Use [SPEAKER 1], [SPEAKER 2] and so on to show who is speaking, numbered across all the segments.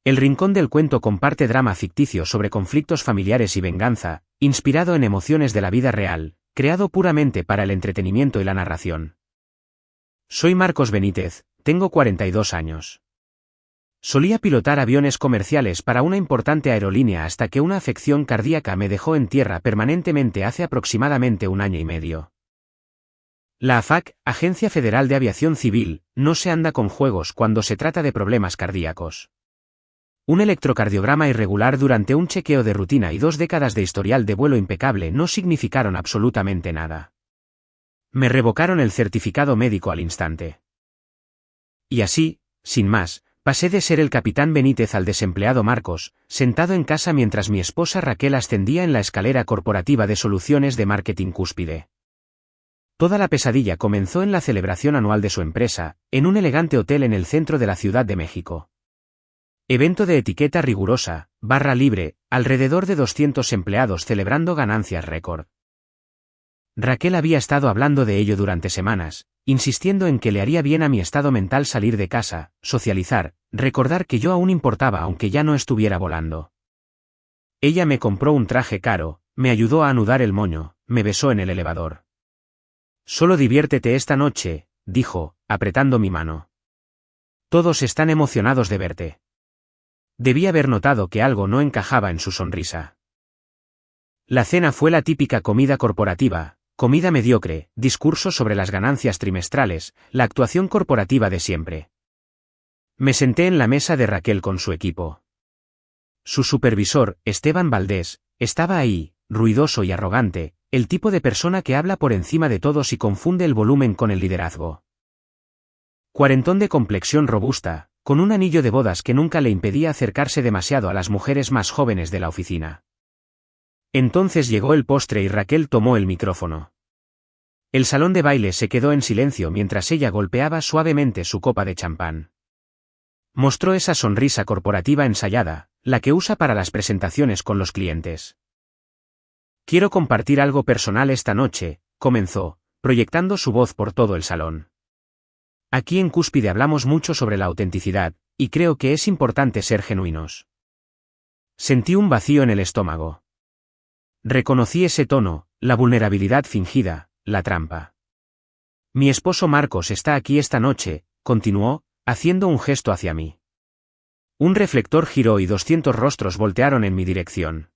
[SPEAKER 1] El Rincón del Cuento comparte drama ficticio sobre conflictos familiares y venganza, inspirado en emociones de la vida real, creado puramente para el entretenimiento y la narración. Soy Marcos Benítez, tengo 42 años. Solía pilotar aviones comerciales para una importante aerolínea hasta que una afección cardíaca me dejó en tierra permanentemente hace aproximadamente 1 año y medio. La AFAC, Agencia Federal de Aviación Civil, no se anda con juegos cuando se trata de problemas cardíacos. Un electrocardiograma irregular durante un chequeo de rutina y 2 décadas de historial de vuelo impecable no significaron absolutamente nada. Me revocaron el certificado médico al instante. Y así, sin más, pasé de ser el capitán Benítez al desempleado Marcos, sentado en casa mientras mi esposa Raquel ascendía en la escalera corporativa de soluciones de marketing Cúspide. Toda la pesadilla comenzó en la celebración anual de su empresa, en un elegante hotel en el centro de la Ciudad de México. Evento de etiqueta rigurosa, barra libre, alrededor de 200 empleados celebrando ganancias récord. Raquel había estado hablando de ello durante semanas, insistiendo en que le haría bien a mi estado mental salir de casa, socializar, recordar que yo aún importaba aunque ya no estuviera volando. Ella me compró un traje caro, me ayudó a anudar el moño, me besó en el elevador. Solo diviértete esta noche, dijo, apretando mi mano. Todos están emocionados de verte. Debí haber notado que algo no encajaba en su sonrisa. La cena fue la típica comida corporativa, comida mediocre, discursos sobre las ganancias trimestrales, la actuación corporativa de siempre. Me senté en la mesa de Raquel con su equipo. Su supervisor, Esteban Valdés, estaba ahí, ruidoso y arrogante, el tipo de persona que habla por encima de todos y confunde el volumen con el liderazgo. Cuarentón de complexión robusta, con un anillo de bodas que nunca le impedía acercarse demasiado a las mujeres más jóvenes de la oficina. Entonces llegó el postre y Raquel tomó el micrófono. El salón de baile se quedó en silencio mientras ella golpeaba suavemente su copa de champán. Mostró esa sonrisa corporativa ensayada, la que usa para las presentaciones con los clientes. Quiero compartir algo personal esta noche, comenzó, proyectando su voz por todo el salón. Aquí en Cúspide hablamos mucho sobre la autenticidad, y creo que es importante ser genuinos. Sentí un vacío en el estómago. Reconocí ese tono, la vulnerabilidad fingida, la trampa. Mi esposo Marcos está aquí esta noche, continuó, haciendo un gesto hacia mí. Un reflector giró y 200 rostros voltearon en mi dirección.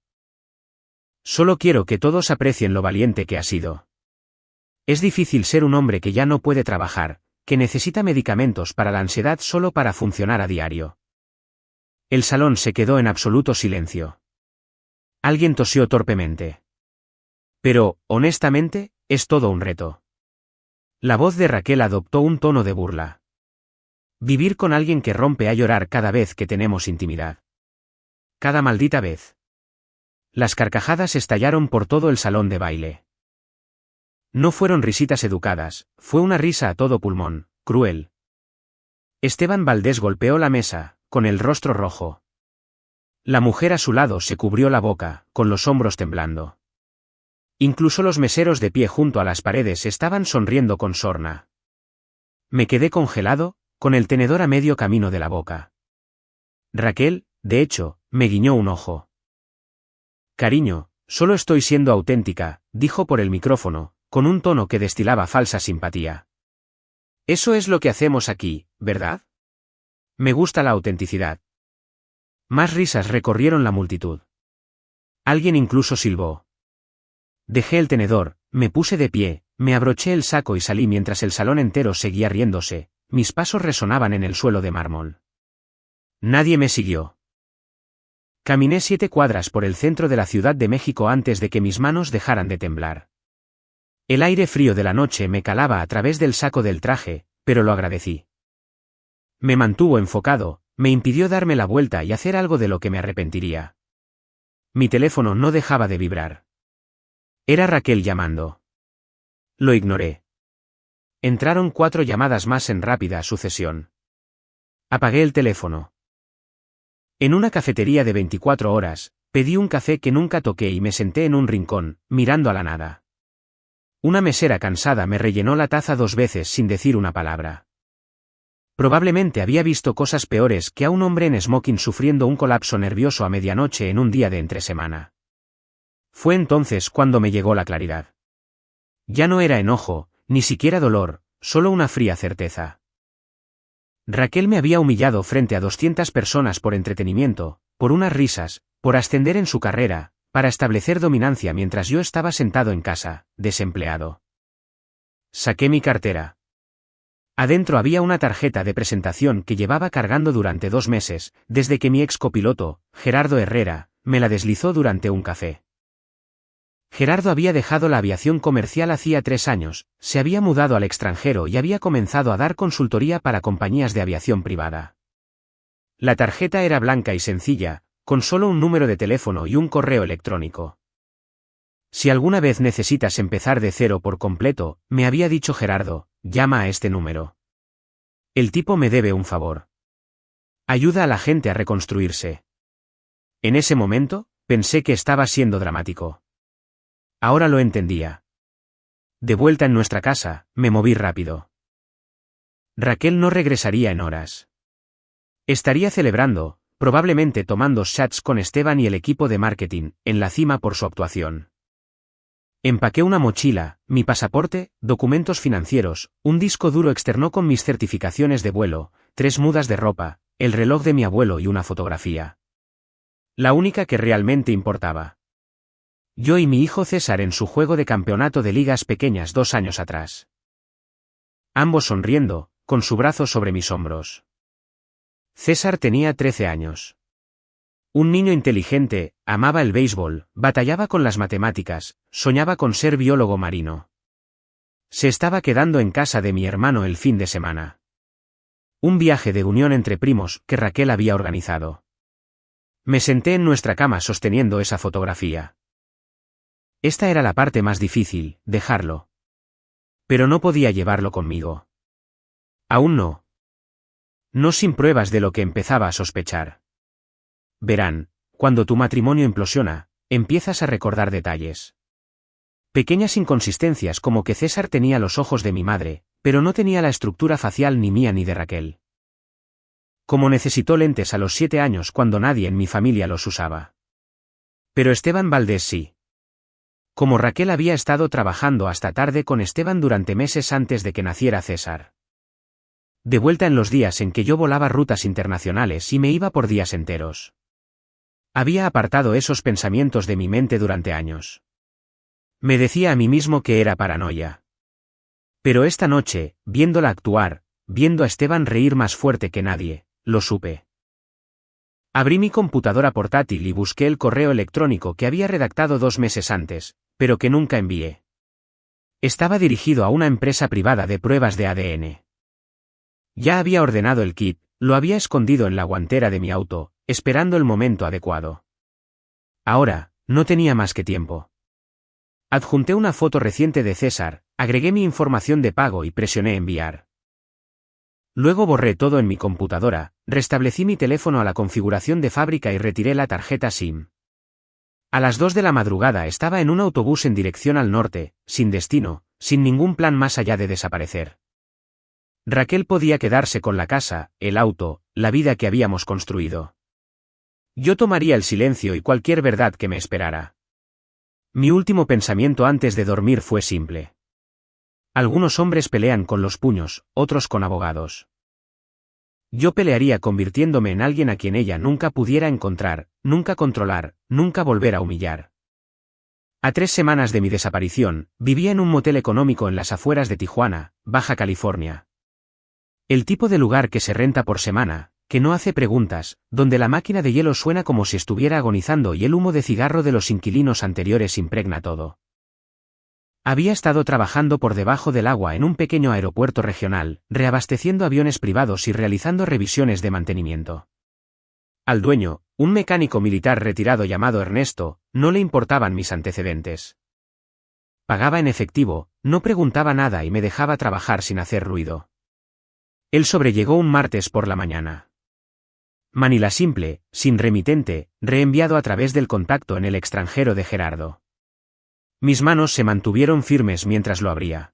[SPEAKER 1] Solo quiero que todos aprecien lo valiente que ha sido. Es difícil ser un hombre que ya no puede trabajar, que necesita medicamentos para la ansiedad solo para funcionar a diario. El salón se quedó en absoluto silencio. Alguien tosió torpemente. Pero, honestamente, es todo un reto. La voz de Raquel adoptó un tono de burla. Vivir con alguien que rompe a llorar cada vez que tenemos intimidad. Cada maldita vez. Las carcajadas estallaron por todo el salón de baile. No fueron risitas educadas, fue una risa a todo pulmón, cruel. Esteban Valdés golpeó la mesa, con el rostro rojo. La mujer a su lado se cubrió la boca, con los hombros temblando. Incluso los meseros de pie junto a las paredes estaban sonriendo con sorna. Me quedé congelado, con el tenedor a medio camino de la boca. Raquel, de hecho, me guiñó un ojo. Cariño, solo estoy siendo auténtica, dijo por el micrófono, con un tono que destilaba falsa simpatía. Eso es lo que hacemos aquí, ¿verdad? Me gusta la autenticidad. Más risas recorrieron la multitud. Alguien incluso silbó. Dejé el tenedor, me puse de pie, me abroché el saco y salí mientras el salón entero seguía riéndose, mis pasos resonaban en el suelo de mármol. Nadie me siguió. Caminé 7 cuadras por el centro de la Ciudad de México antes de que mis manos dejaran de temblar. El aire frío de la noche me calaba a través del saco del traje, pero lo agradecí. Me mantuvo enfocado, me impidió darme la vuelta y hacer algo de lo que me arrepentiría. Mi teléfono no dejaba de vibrar. Era Raquel llamando. Lo ignoré. Entraron 4 llamadas más en rápida sucesión. Apagué el teléfono. En una cafetería de 24 horas, pedí un café que nunca toqué y me senté en un rincón, mirando a la nada. Una mesera cansada me rellenó la taza 2 veces sin decir una palabra. Probablemente había visto cosas peores que a un hombre en smoking sufriendo un colapso nervioso a medianoche en un día de entresemana. Fue entonces cuando me llegó la claridad. Ya no era enojo, ni siquiera dolor, solo una fría certeza. Raquel me había humillado frente a 200 personas por entretenimiento, por unas risas, por ascender en su carrera, para establecer dominancia mientras yo estaba sentado en casa, desempleado. Saqué mi cartera. Adentro había una tarjeta de presentación que llevaba cargando durante 2 meses, desde que mi ex copiloto, Gerardo Herrera, me la deslizó durante un café. Gerardo había dejado la aviación comercial hacía 3 años, se había mudado al extranjero y había comenzado a dar consultoría para compañías de aviación privada. La tarjeta era blanca y sencilla, con solo un número de teléfono y un correo electrónico. Si alguna vez necesitas empezar de cero por completo, me había dicho Gerardo, llama a este número. El tipo me debe un favor. Ayuda a la gente a reconstruirse. En ese momento, pensé que estaba siendo dramático. Ahora lo entendía. De vuelta en nuestra casa, me moví rápido. Raquel no regresaría en horas. Estaría celebrando, probablemente tomando shots con Esteban y el equipo de marketing, en la cima por su actuación. Empaqué una mochila, mi pasaporte, documentos financieros, un disco duro externo con mis certificaciones de vuelo, 3 mudas de ropa, el reloj de mi abuelo y una fotografía. La única que realmente importaba. Yo y mi hijo César en su juego de campeonato de ligas pequeñas 2 años atrás. Ambos sonriendo, con su brazo sobre mis hombros. César tenía 13 años. Un niño inteligente, amaba el béisbol, batallaba con las matemáticas, soñaba con ser biólogo marino. Se estaba quedando en casa de mi hermano el fin de semana. Un viaje de unión entre primos que Raquel había organizado. Me senté en nuestra cama sosteniendo esa fotografía. Esta era la parte más difícil, dejarlo. Pero no podía llevarlo conmigo. Aún no. No sin pruebas de lo que empezaba a sospechar. Verán, cuando tu matrimonio implosiona, empiezas a recordar detalles. Pequeñas inconsistencias como que César tenía los ojos de mi madre, pero no tenía la estructura facial ni mía ni de Raquel. Como necesitó lentes a los 7 años cuando nadie en mi familia los usaba. Pero Esteban Valdés sí. Como Raquel había estado trabajando hasta tarde con Esteban durante meses antes de que naciera César. De vuelta en los días en que yo volaba rutas internacionales y me iba por días enteros. Había apartado esos pensamientos de mi mente durante años. Me decía a mí mismo que era paranoia. Pero esta noche, viéndola actuar, viendo a Esteban reír más fuerte que nadie, lo supe. Abrí mi computadora portátil y busqué el correo electrónico que había redactado 2 meses antes, pero que nunca envié. Estaba dirigido a una empresa privada de pruebas de ADN. Ya había ordenado el kit, lo había escondido en la guantera de mi auto, esperando el momento adecuado. Ahora, no tenía más que tiempo. Adjunté una foto reciente de César, agregué mi información de pago y presioné enviar. Luego borré todo en mi computadora, restablecí mi teléfono a la configuración de fábrica y retiré la tarjeta SIM. A las 2 de la madrugada estaba en un autobús en dirección al norte, sin destino, sin ningún plan más allá de desaparecer. Raquel podía quedarse con la casa, el auto, la vida que habíamos construido. Yo tomaría el silencio y cualquier verdad que me esperara. Mi último pensamiento antes de dormir fue simple. Algunos hombres pelean con los puños, otros con abogados. Yo pelearía convirtiéndome en alguien a quien ella nunca pudiera encontrar, nunca controlar, nunca volver a humillar. A 3 semanas de mi desaparición, vivía en un motel económico en las afueras de Tijuana, Baja California. El tipo de lugar que se renta por semana, que no hace preguntas, donde la máquina de hielo suena como si estuviera agonizando y el humo de cigarro de los inquilinos anteriores impregna todo. Había estado trabajando por debajo del agua en un pequeño aeropuerto regional, reabasteciendo aviones privados y realizando revisiones de mantenimiento. Al dueño, un mecánico militar retirado llamado Ernesto, no le importaban mis antecedentes. Pagaba en efectivo, no preguntaba nada y me dejaba trabajar sin hacer ruido. Él sobrellegó un martes por la mañana. Manila simple, sin remitente, reenviado a través del contacto en el extranjero de Gerardo. Mis manos se mantuvieron firmes mientras lo abría.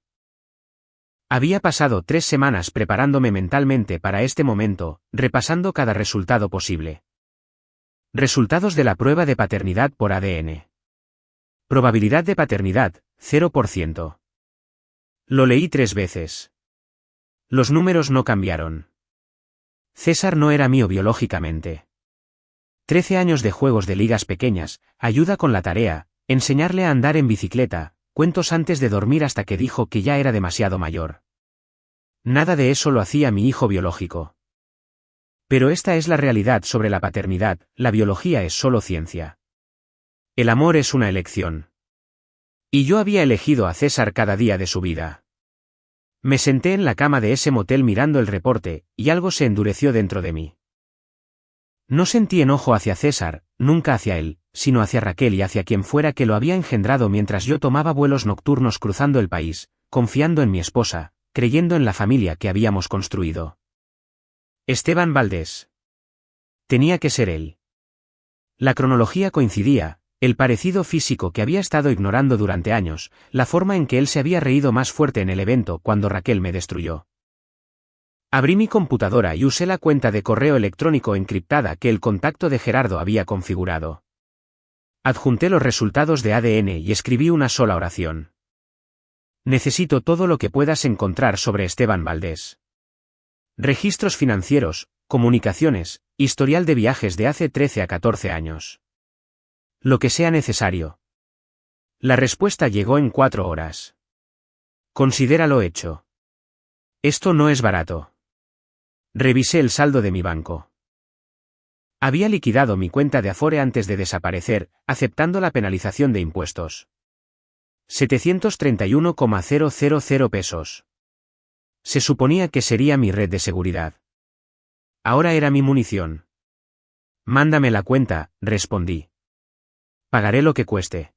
[SPEAKER 1] Había pasado 3 semanas preparándome mentalmente para este momento, repasando cada resultado posible. Resultados de la prueba de paternidad por ADN. Probabilidad de paternidad, 0%. Lo leí 3 veces. Los números no cambiaron. César no era mío biológicamente. 13 años de juegos de ligas pequeñas, ayuda con la tarea, enseñarle a andar en bicicleta, cuentos antes de dormir hasta que dijo que ya era demasiado mayor. Nada de eso lo hacía mi hijo biológico. Pero esta es la realidad sobre la paternidad, la biología es solo ciencia. El amor es una elección. Y yo había elegido a César cada día de su vida. Me senté en la cama de ese motel mirando el reporte, y algo se endureció dentro de mí. No sentí enojo hacia César, nunca hacia él, sino hacia Raquel y hacia quien fuera que lo había engendrado mientras yo tomaba vuelos nocturnos cruzando el país, confiando en mi esposa, creyendo en la familia que habíamos construido. Esteban Valdés. Tenía que ser él. La cronología coincidía, el parecido físico que había estado ignorando durante años, la forma en que él se había reído más fuerte en el evento cuando Raquel me destruyó. Abrí mi computadora y usé la cuenta de correo electrónico encriptada que el contacto de Gerardo había configurado. Adjunté los resultados de ADN y escribí una sola oración. Necesito todo lo que puedas encontrar sobre Esteban Valdés. Registros financieros, comunicaciones, historial de viajes de hace 13 a 14 años. Lo que sea necesario. La respuesta llegó en 4 horas. Considéralo hecho. Esto no es barato. Revisé el saldo de mi banco. Había liquidado mi cuenta de Afore antes de desaparecer, aceptando la penalización de impuestos. 731,000 pesos. Se suponía que sería mi red de seguridad. Ahora era mi munición. Mándame la cuenta, respondí. Pagaré lo que cueste.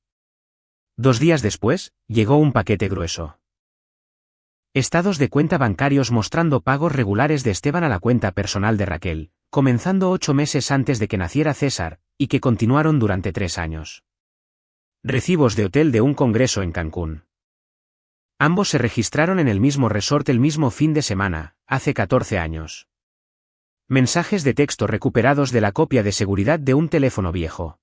[SPEAKER 1] 2 días después, llegó un paquete grueso. Estados de cuenta bancarios mostrando pagos regulares de Esteban a la cuenta personal de Raquel, comenzando 8 meses antes de que naciera César, y que continuaron durante 3 años. Recibos de hotel de un congreso en Cancún. Ambos se registraron en el mismo resort el mismo fin de semana, hace 14 años. Mensajes de texto recuperados de la copia de seguridad de un teléfono viejo.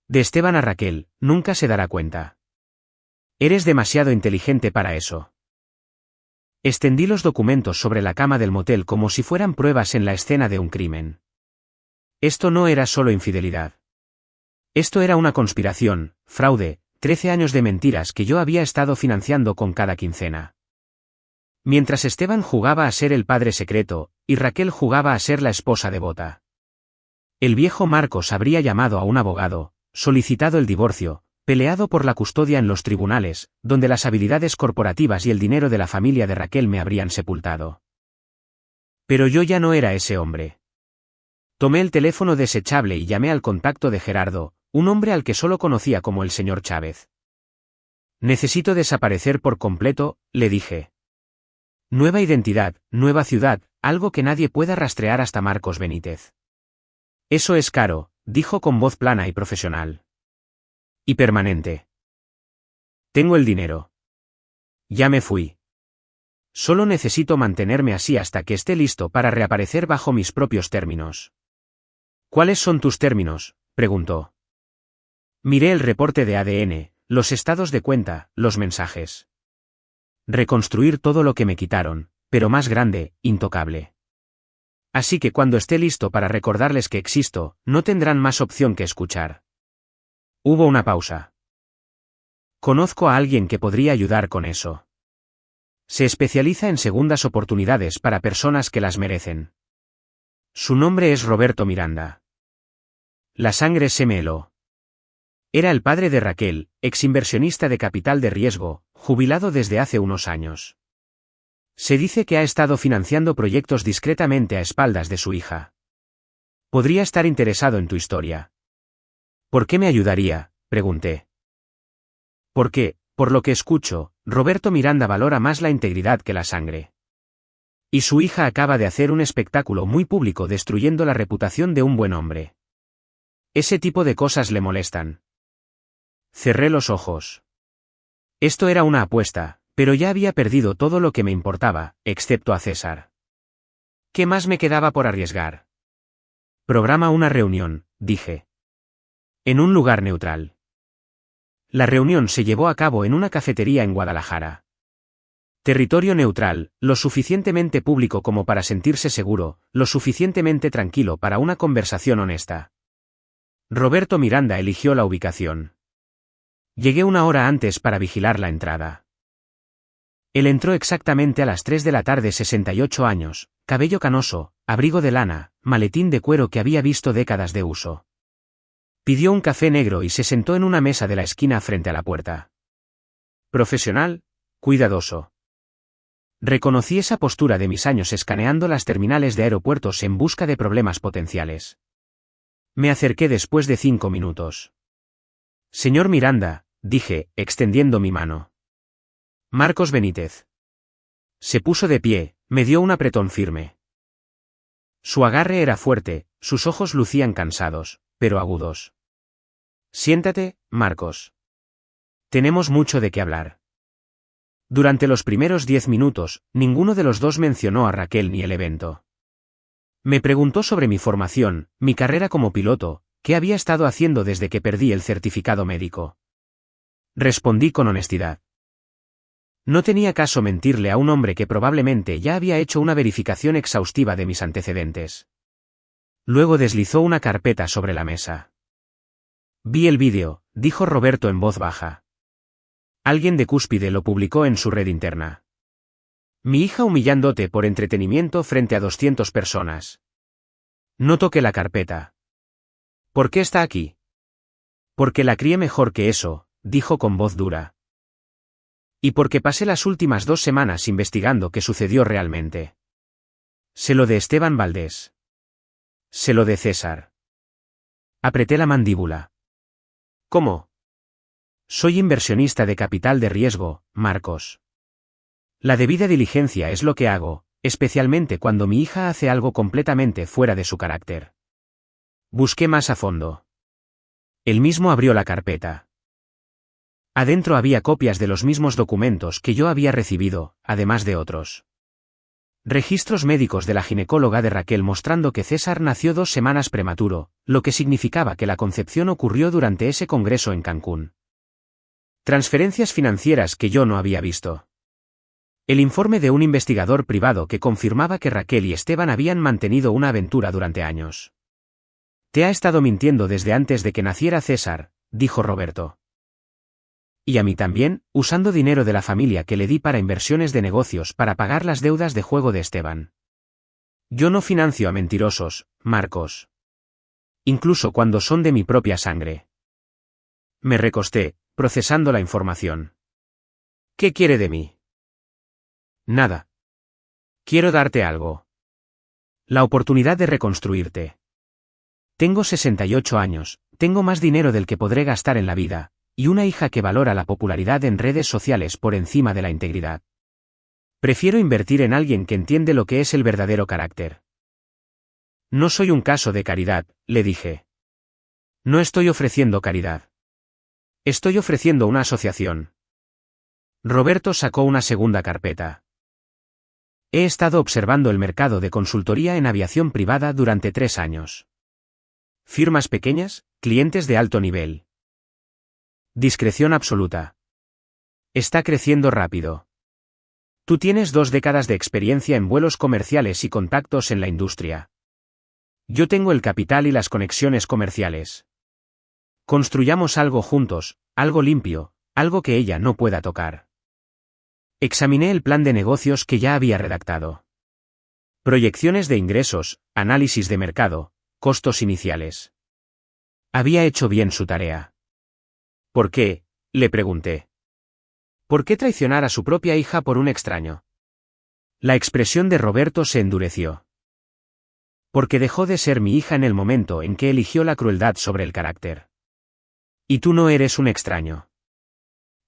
[SPEAKER 1] De Esteban a Raquel, nunca se dará cuenta. Eres demasiado inteligente para eso. Extendí los documentos sobre la cama del motel como si fueran pruebas en la escena de un crimen. Esto no era solo infidelidad. Esto era una conspiración, fraude, 13 años de mentiras que yo había estado financiando con cada quincena. Mientras Esteban jugaba a ser el padre secreto, y Raquel jugaba a ser la esposa devota. El viejo Marcos habría llamado a un abogado, solicitado el divorcio, peleado por la custodia en los tribunales, donde las habilidades corporativas y el dinero de la familia de Raquel me habrían sepultado. Pero yo ya no era ese hombre. Tomé el teléfono desechable y llamé al contacto de Gerardo, un hombre al que solo conocía como el señor Chávez. Necesito desaparecer por completo, le dije. Nueva identidad, nueva ciudad, algo que nadie pueda rastrear hasta Marcos Benítez. Eso es caro, dijo con voz plana y profesional. Y permanente. Tengo el dinero. Ya me fui. Solo necesito mantenerme así hasta que esté listo para reaparecer bajo mis propios términos. ¿Cuáles son tus términos?, preguntó. Miré el reporte de ADN, los estados de cuenta, los mensajes. Reconstruir todo lo que me quitaron, pero más grande, intocable. Así que cuando esté listo para recordarles que existo, no tendrán más opción que escuchar. Hubo una pausa. Conozco a alguien que podría ayudar con eso. Se especializa en segundas oportunidades para personas que las merecen. Su nombre es Roberto Miranda. La sangre se me heló. Era el padre de Raquel, exinversionista de capital de riesgo, jubilado desde hace unos años. Se dice que ha estado financiando proyectos discretamente a espaldas de su hija. Podría estar interesado en tu historia. ¿Por qué me ayudaría?, pregunté. Porque, por lo que escucho, Roberto Miranda valora más la integridad que la sangre. Y su hija acaba de hacer un espectáculo muy público destruyendo la reputación de un buen hombre. Ese tipo de cosas le molestan. Cerré los ojos. Esto era una apuesta, Pero ya había perdido todo lo que me importaba, excepto a César. ¿Qué más me quedaba por arriesgar? Programa una reunión, dije. En un lugar neutral. La reunión se llevó a cabo en una cafetería en Guadalajara. Territorio neutral, lo suficientemente público como para sentirse seguro, lo suficientemente tranquilo para una conversación honesta. Roberto Miranda eligió la ubicación. Llegué una hora antes para vigilar la entrada. Él entró exactamente a las 3 de la tarde, 68 años, cabello canoso, abrigo de lana, maletín de cuero que había visto décadas de uso. Pidió un café negro y se sentó en una mesa de la esquina frente a la puerta. Profesional, cuidadoso. Reconocí esa postura de mis años escaneando las terminales de aeropuertos en busca de problemas potenciales. Me acerqué después de 5 minutos. Señor Miranda, dije, extendiendo mi mano. Marcos Benítez. Se puso de pie, me dio un apretón firme. Su agarre era fuerte, sus ojos lucían cansados, pero agudos. Siéntate, Marcos. Tenemos mucho de qué hablar. Durante los primeros 10 minutos, ninguno de los dos mencionó a Raquel ni el evento. Me preguntó sobre mi formación, mi carrera como piloto, qué había estado haciendo desde que perdí el certificado médico. Respondí con honestidad. No tenía caso mentirle a un hombre que probablemente ya había hecho una verificación exhaustiva de mis antecedentes. Luego deslizó una carpeta sobre la mesa. Vi el vídeo, dijo Roberto en voz baja. Alguien de Cúspide lo publicó en su red interna. Mi hija humillándote por entretenimiento frente a 200 personas. No toqué la carpeta. ¿Por qué está aquí? Porque la crié mejor que eso, dijo con voz dura. Y porque pasé las últimas 2 semanas investigando qué sucedió realmente. Sé lo de Esteban Valdés. Sé lo de César. Apreté la mandíbula. ¿Cómo? Soy inversionista de capital de riesgo, Marcos. La debida diligencia es lo que hago, especialmente cuando mi hija hace algo completamente fuera de su carácter. Busqué más a fondo. Él mismo abrió la carpeta. Adentro había copias de los mismos documentos que yo había recibido, además de otros. Registros médicos de la ginecóloga de Raquel mostrando que César nació 2 semanas prematuro, lo que significaba que la concepción ocurrió durante ese congreso en Cancún. Transferencias financieras que yo no había visto. El informe de un investigador privado que confirmaba que Raquel y Esteban habían mantenido una aventura durante años. Te ha estado mintiendo desde antes de que naciera César, dijo Roberto. Y a mí también, usando dinero de la familia que le di para inversiones de negocios para pagar las deudas de juego de Esteban. Yo no financio a mentirosos, Marcos. Incluso cuando son de mi propia sangre. Me recosté, procesando la información. ¿Qué quiere de mí? Nada. Quiero darte algo. La oportunidad de reconstruirte. Tengo 68 años, tengo más dinero del que podré gastar en la vida, y una hija que valora la popularidad en redes sociales por encima de la integridad. Prefiero invertir en alguien que entiende lo que es el verdadero carácter. No soy un caso de caridad, le dije. No estoy ofreciendo caridad. Estoy ofreciendo una asociación. Roberto sacó una segunda carpeta. He estado observando el mercado de consultoría en aviación privada durante 3 años. Firmas pequeñas, clientes de alto nivel. Discreción absoluta. Está creciendo rápido. Tú tienes 2 décadas de experiencia en vuelos comerciales y contactos en la industria. Yo tengo el capital y las conexiones comerciales. Construyamos algo juntos, algo limpio, algo que ella no pueda tocar. Examiné el plan de negocios que ya había redactado. Proyecciones de ingresos, análisis de mercado, costos iniciales. Había hecho bien su tarea. ¿Por qué?, le pregunté. ¿Por qué traicionar a su propia hija por un extraño? La expresión de Roberto se endureció. Porque dejó de ser mi hija en el momento en que eligió la crueldad sobre el carácter. Y tú no eres un extraño.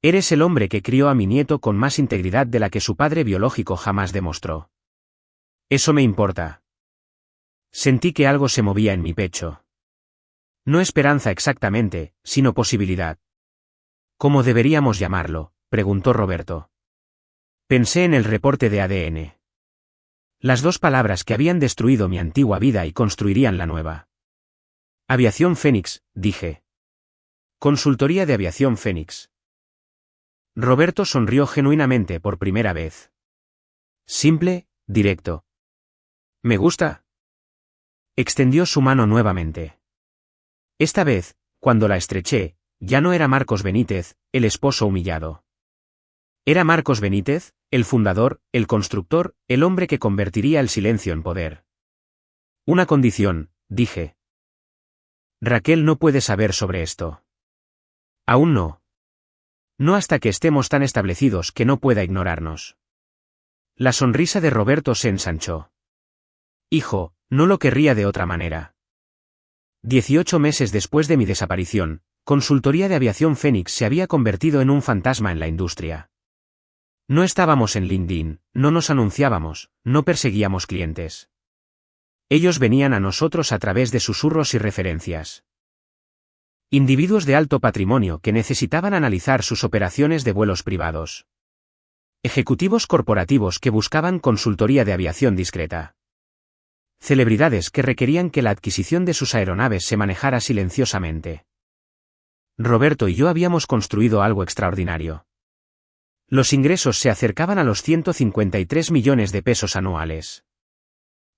[SPEAKER 1] Eres el hombre que crió a mi nieto con más integridad de la que su padre biológico jamás demostró. Eso me importa. Sentí que algo se movía en mi pecho. No esperanza exactamente, sino posibilidad. ¿Cómo deberíamos llamarlo?, preguntó Roberto. Pensé en el reporte de ADN. Las dos palabras que habían destruido mi antigua vida y construirían la nueva. Aviación Fénix, dije. Consultoría de Aviación Fénix. Roberto sonrió genuinamente por primera vez. Simple, directo. Me gusta. Extendió su mano nuevamente. Esta vez, cuando la estreché, ya no era Marcos Benítez, el esposo humillado. Era Marcos Benítez, el fundador, el constructor, el hombre que convertiría el silencio en poder. Una condición, dije. Raquel no puede saber sobre esto. Aún no. No hasta que estemos tan establecidos que no pueda ignorarnos. La sonrisa de Roberto se ensanchó. Hijo, no lo querría de otra manera. 18 meses después de mi desaparición, Consultoría de Aviación Fénix se había convertido en un fantasma en la industria. No estábamos en LinkedIn, no nos anunciábamos, no perseguíamos clientes. Ellos venían a nosotros a través de susurros y referencias. Individuos de alto patrimonio que necesitaban analizar sus operaciones de vuelos privados. Ejecutivos corporativos que buscaban consultoría de aviación discreta. Celebridades que requerían que la adquisición de sus aeronaves se manejara silenciosamente. Roberto y yo habíamos construido algo extraordinario. Los ingresos se acercaban a los 153 millones de pesos anuales.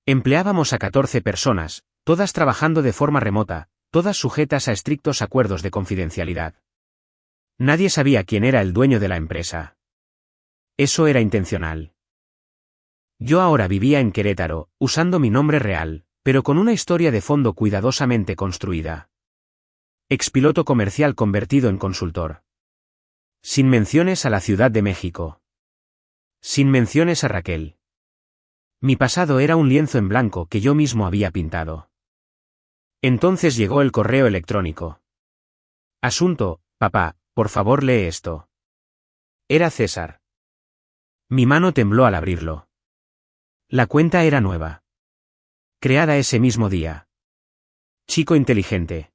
[SPEAKER 1] Empleábamos a 14 personas, todas trabajando de forma remota, todas sujetas a estrictos acuerdos de confidencialidad. Nadie sabía quién era el dueño de la empresa. Eso era intencional. Yo ahora vivía en Querétaro, usando mi nombre real, pero con una historia de fondo cuidadosamente construida. Expiloto comercial convertido en consultor. Sin menciones a la Ciudad de México. Sin menciones a Raquel. Mi pasado era un lienzo en blanco que yo mismo había pintado. Entonces llegó el correo electrónico. Asunto, papá, por favor lee esto. Era César. Mi mano tembló al abrirlo. La cuenta era nueva. Creada ese mismo día. Chico inteligente.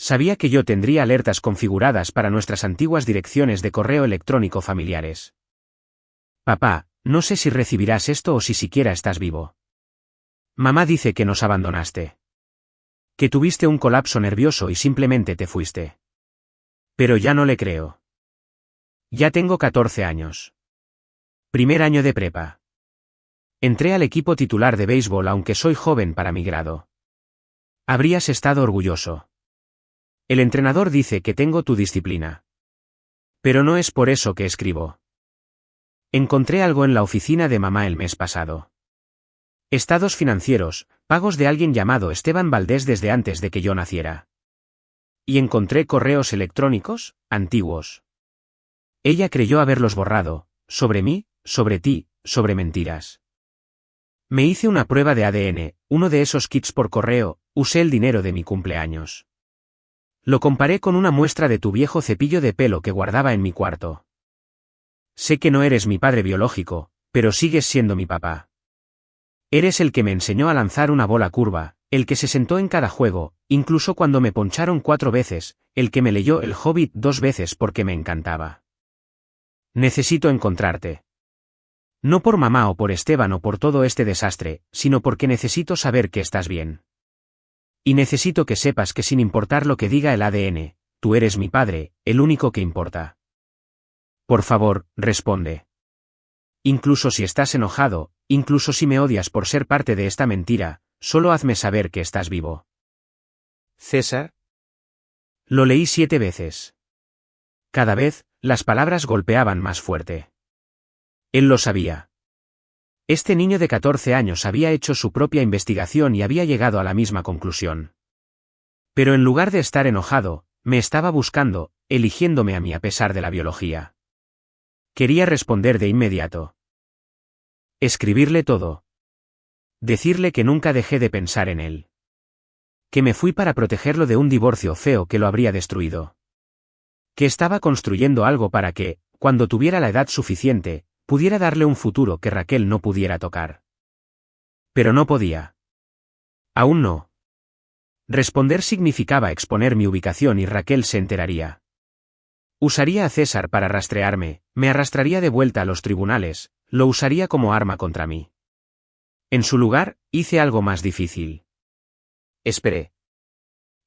[SPEAKER 1] Sabía que yo tendría alertas configuradas para nuestras antiguas direcciones de correo electrónico familiares. Papá, no sé si recibirás esto o si siquiera estás vivo. Mamá dice que nos abandonaste. Que tuviste un colapso nervioso y simplemente te fuiste. Pero ya no le creo. Ya tengo 14 años. Primer año de prepa. Entré al equipo titular de béisbol aunque soy joven para mi grado. Habrías estado orgulloso. El entrenador dice que tengo tu disciplina. Pero no es por eso que escribo. Encontré algo en la oficina de mamá el mes pasado. Estados financieros, pagos de alguien llamado Esteban Valdés desde antes de que yo naciera. Y encontré correos electrónicos, antiguos. Ella creyó haberlos borrado, sobre mí, sobre ti, sobre mentiras. Me hice una prueba de ADN, uno de esos kits por correo, usé el dinero de mi cumpleaños. Lo comparé con una muestra de tu viejo cepillo de pelo que guardaba en mi cuarto. Sé que no eres mi padre biológico, pero sigues siendo mi papá. Eres el que me enseñó a lanzar una bola curva, el que se sentó en cada juego, incluso cuando me poncharon 4 veces, el que me leyó El Hobbit 2 veces porque me encantaba. Necesito encontrarte. No por mamá o por Esteban o por todo este desastre, sino porque necesito saber que estás bien. Y necesito que sepas que sin importar lo que diga el ADN, tú eres mi padre, el único que importa. Por favor, responde. Incluso si estás enojado, incluso si me odias por ser parte de esta mentira, solo hazme saber que estás vivo. ¿César? Lo leí 7 veces. Cada vez, las palabras golpeaban más fuerte. Él lo sabía. Este niño de 14 años había hecho su propia investigación y había llegado a la misma conclusión. Pero en lugar de estar enojado, me estaba buscando, eligiéndome a mí a pesar de la biología. Quería responder de inmediato. Escribirle todo. Decirle que nunca dejé de pensar en él. Que me fui para protegerlo de un divorcio feo que lo habría destruido. Que estaba construyendo algo para que, cuando tuviera la edad suficiente, pudiera darle un futuro que Raquel no pudiera tocar. Pero no podía. Aún no. Responder significaba exponer mi ubicación y Raquel se enteraría. Usaría a César para rastrearme, me arrastraría de vuelta a los tribunales, lo usaría como arma contra mí. En su lugar, hice algo más difícil. Esperé.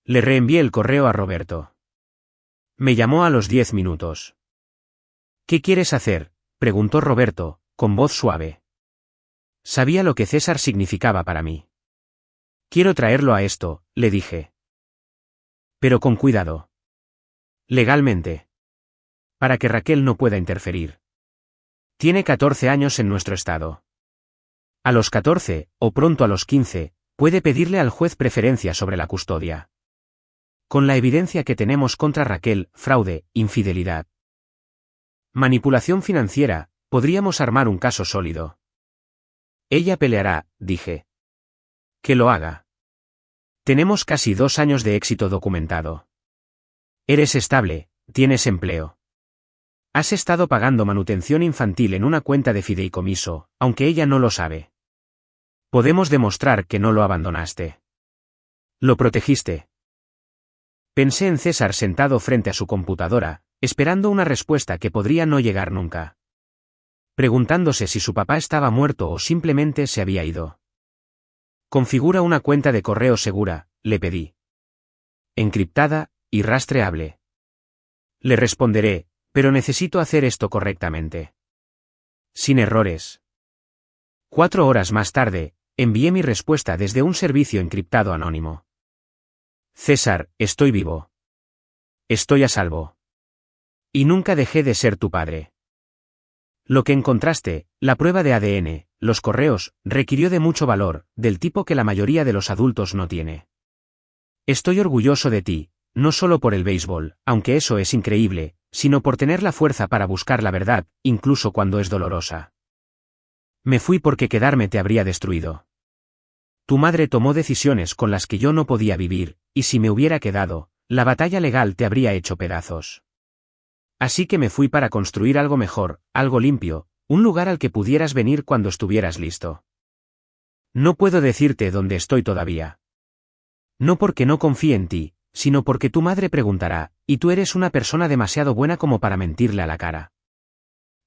[SPEAKER 1] Le reenvié el correo a Roberto. Me llamó a los 10 minutos. ¿Qué quieres hacer?, preguntó Roberto, con voz suave. Sabía lo que César significaba para mí. Quiero traerlo a esto, le dije. Pero con cuidado. Legalmente. Para que Raquel no pueda interferir. Tiene 14 años en nuestro estado. A los 14, o pronto a los 15, puede pedirle al juez preferencia sobre la custodia. Con la evidencia que tenemos contra Raquel, fraude, infidelidad, manipulación financiera, podríamos armar un caso sólido. Ella peleará, dije. Que lo haga. Tenemos casi 2 años de éxito documentado. Eres estable, tienes empleo. Has estado pagando manutención infantil en una cuenta de fideicomiso, aunque ella no lo sabe. Podemos demostrar que no lo abandonaste. Lo protegiste. Pensé en César sentado frente a su computadora, esperando una respuesta que podría no llegar nunca. Preguntándose si su papá estaba muerto o simplemente se había ido. Configura una cuenta de correo segura, le pedí. Encriptada y rastreable. Le responderé, pero necesito hacer esto correctamente. Sin errores. 4 horas más tarde, envié mi respuesta desde un servicio encriptado anónimo. César, estoy vivo. Estoy a salvo. Y nunca dejé de ser tu padre. Lo que encontraste, la prueba de ADN, los correos, requirió de mucho valor, del tipo que la mayoría de los adultos no tiene. Estoy orgulloso de ti, no solo por el béisbol, aunque eso es increíble, sino por tener la fuerza para buscar la verdad, incluso cuando es dolorosa. Me fui porque quedarme te habría destruido. Tu madre tomó decisiones con las que yo no podía vivir, y si me hubiera quedado, la batalla legal te habría hecho pedazos. Así que me fui para construir algo mejor, algo limpio, un lugar al que pudieras venir cuando estuvieras listo. No puedo decirte dónde estoy todavía. No porque no confíe en ti, sino porque tu madre preguntará, y tú eres una persona demasiado buena como para mentirle a la cara.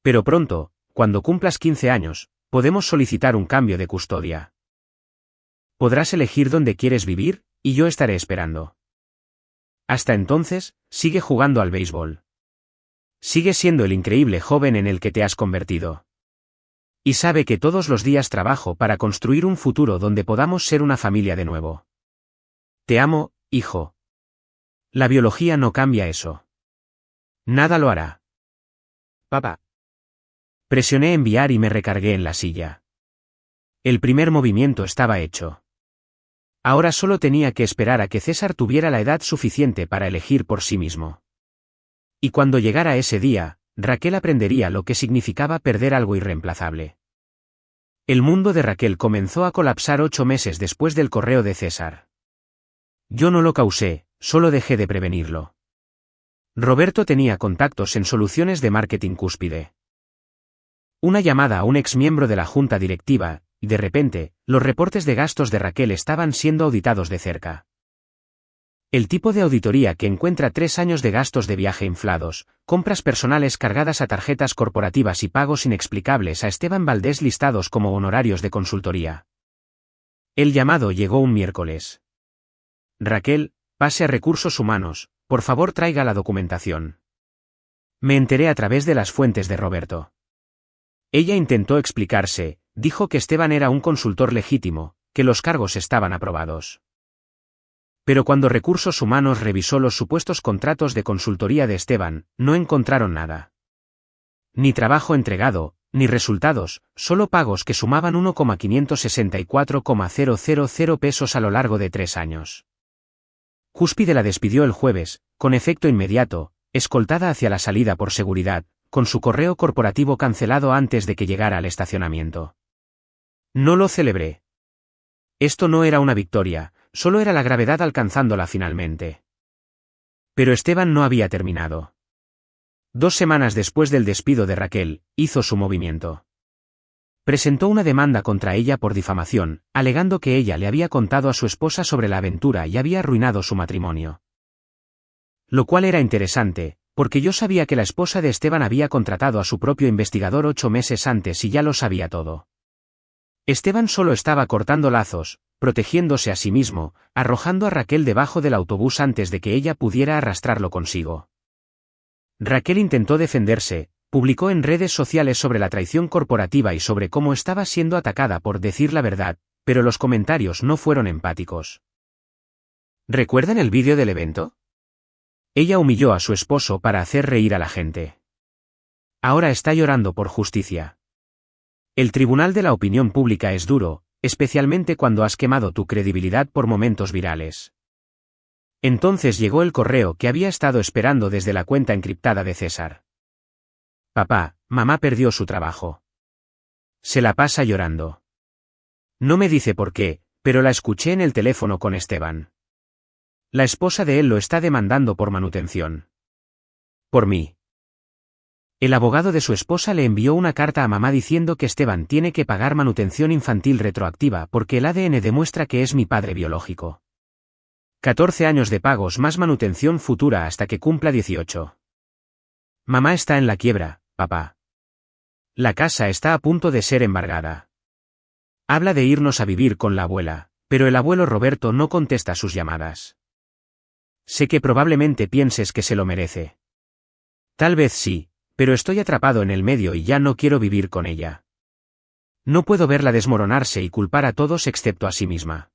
[SPEAKER 1] Pero pronto, cuando cumplas 15 años, podemos solicitar un cambio de custodia. Podrás elegir dónde quieres vivir, y yo estaré esperando. Hasta entonces, sigue jugando al béisbol. Sigue siendo el increíble joven en el que te has convertido. Y sabe que todos los días trabajo para construir un futuro donde podamos ser una familia de nuevo. Te amo, hijo. La biología no cambia eso. Nada lo hará. Papá. Presioné enviar y me recargué en la silla. El primer movimiento estaba hecho. Ahora solo tenía que esperar a que César tuviera la edad suficiente para elegir por sí mismo. Y cuando llegara ese día, Raquel aprendería lo que significaba perder algo irreemplazable. El mundo de Raquel comenzó a colapsar 8 meses después del correo de César. Yo no lo causé, solo dejé de prevenirlo. Roberto tenía contactos en soluciones de marketing cúspide. Una llamada a un exmiembro de la junta directiva, y de repente, los reportes de gastos de Raquel estaban siendo auditados de cerca. El tipo de auditoría que encuentra 3 años de gastos de viaje inflados, compras personales cargadas a tarjetas corporativas y pagos inexplicables a Esteban Valdés listados como honorarios de consultoría. El llamado llegó un miércoles. Raquel, pase a recursos humanos, por favor traiga la documentación. Me enteré a través de las fuentes de Roberto. Ella intentó explicarse, dijo que Esteban era un consultor legítimo, que los cargos estaban aprobados. Pero cuando Recursos Humanos revisó los supuestos contratos de consultoría de Esteban, no encontraron nada. Ni trabajo entregado, ni resultados, solo pagos que sumaban 1,564,000 pesos a lo largo de 3 años. Cúspide la despidió el jueves, con efecto inmediato, escoltada hacia la salida por seguridad, con su correo corporativo cancelado antes de que llegara al estacionamiento. No lo celebré. Esto no era una victoria, solo era la gravedad alcanzándola finalmente. Pero Esteban no había terminado. 2 semanas después del despido de Raquel, hizo su movimiento. Presentó una demanda contra ella por difamación, alegando que ella le había contado a su esposa sobre la aventura y había arruinado su matrimonio. Lo cual era interesante, porque yo sabía que la esposa de Esteban había contratado a su propio investigador 8 meses antes y ya lo sabía todo. Esteban solo estaba cortando lazos, protegiéndose a sí mismo, arrojando a Raquel debajo del autobús antes de que ella pudiera arrastrarlo consigo. Raquel intentó defenderse, publicó en redes sociales sobre la traición corporativa y sobre cómo estaba siendo atacada por decir la verdad, pero los comentarios no fueron empáticos. ¿Recuerdan el vídeo del evento? Ella humilló a su esposo para hacer reír a la gente. Ahora está llorando por justicia. El tribunal de la opinión pública es duro, especialmente cuando has quemado tu credibilidad por momentos virales. Entonces llegó el correo que había estado esperando desde la cuenta encriptada de César. Papá, mamá perdió su trabajo. Se la pasa llorando. No me dice por qué, pero la escuché en el teléfono con Esteban. La esposa de él lo está demandando por manutención. Por mí. El abogado de su esposa le envió una carta a mamá diciendo que Esteban tiene que pagar manutención infantil retroactiva porque el ADN demuestra que es mi padre biológico. 14 años de pagos más manutención futura hasta que cumpla 18. Mamá está en la quiebra, papá. La casa está a punto de ser embargada. Habla de irnos a vivir con la abuela, pero el abuelo Roberto no contesta sus llamadas. Sé que probablemente pienses que se lo merece. Tal vez sí, pero estoy atrapado en el medio y ya no quiero vivir con ella. No puedo verla desmoronarse y culpar a todos excepto a sí misma.